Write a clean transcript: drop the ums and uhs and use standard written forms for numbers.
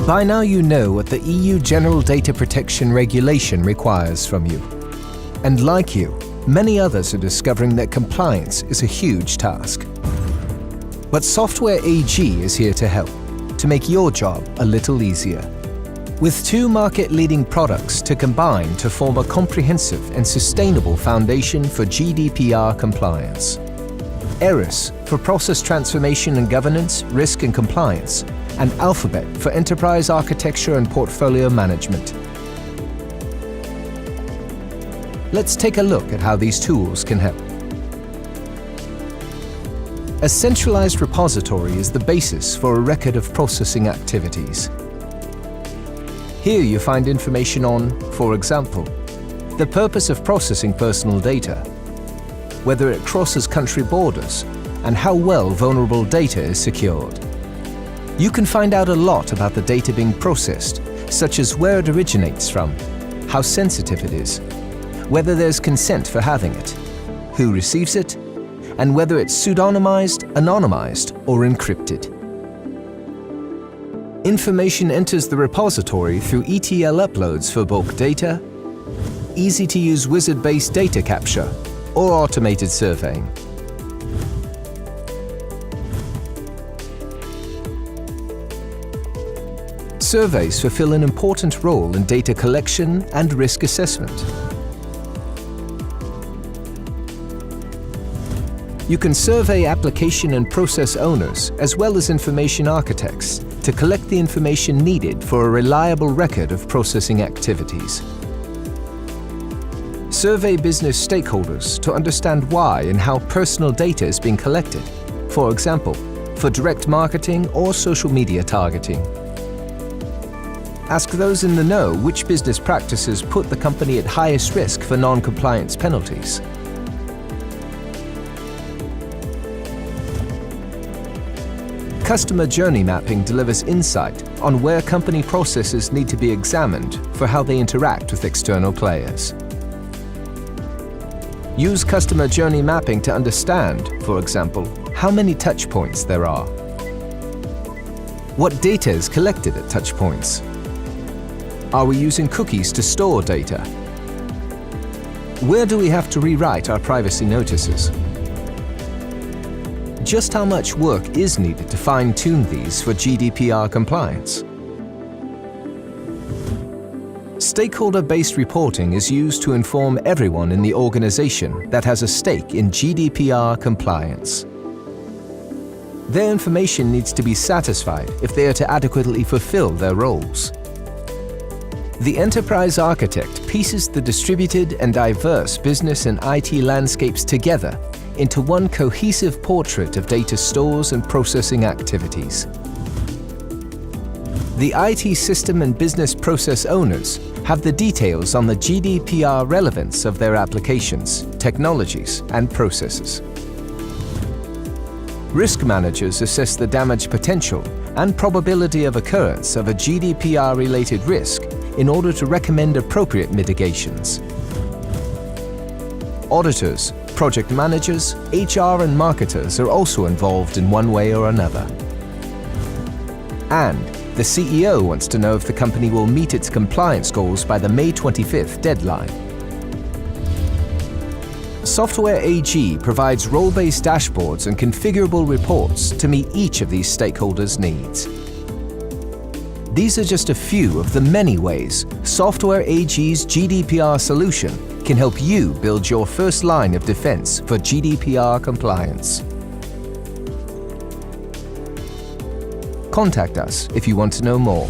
By now you know what the EU General Data Protection Regulation requires from you. And like you, many others are discovering that compliance is a huge task. But Software AG is here to help, to make your job a little easier. With 2 market-leading products to combine to form a comprehensive and sustainable foundation for GDPR compliance. ARIS for process transformation and governance, risk and compliance, and Alphabet for enterprise architecture and portfolio management. Let's take a look at how these tools can help. A centralized repository is the basis for a record of processing activities. Here you find information on, for example, the purpose of processing personal data, whether it crosses country borders, and how well vulnerable data is secured. You can find out a lot about the data being processed, such as where it originates from, how sensitive it is, whether there's consent for having it, who receives it, and whether it's pseudonymized, anonymized, or encrypted. Information enters the repository through ETL uploads for bulk data, easy-to-use wizard-based data capture, or automated surveying. Surveys fulfill an important role in data collection and risk assessment. You can survey application and process owners as well as information architects to collect the information needed for a reliable record of processing activities. Survey business stakeholders to understand why and how personal data is being collected, for example, for direct marketing or social media targeting. Ask those in the know which business practices put the company at highest risk for non-compliance penalties. Customer journey mapping delivers insight on where company processes need to be examined for how they interact with external players. Use customer journey mapping to understand, for example, how many touch points there are. What data is collected at touch points? Are we using cookies to store data? Where do we have to rewrite our privacy notices? Just how much work is needed to fine-tune these for GDPR compliance? Stakeholder-based reporting is used to inform everyone in the organization that has a stake in GDPR compliance. Their information needs to be satisfied if they are to adequately fulfill their roles. The enterprise architect pieces the distributed and diverse business and IT landscapes together into one cohesive portrait of data stores and processing activities. The IT system and business process owners have the details on the GDPR relevance of their applications, technologies, and processes. Risk managers assess the damage potential and probability of occurrence of a GDPR-related risk in order to recommend appropriate mitigations. Auditors, project managers, HR and marketers are also involved in one way or another. And the CEO wants to know if the company will meet its compliance goals by the May 25th deadline. Software AG provides role-based dashboards and configurable reports to meet each of these stakeholders' needs. These are just a few of the many ways Software AG's GDPR solution can help you build your first line of defense for GDPR compliance. Contact us if you want to know more.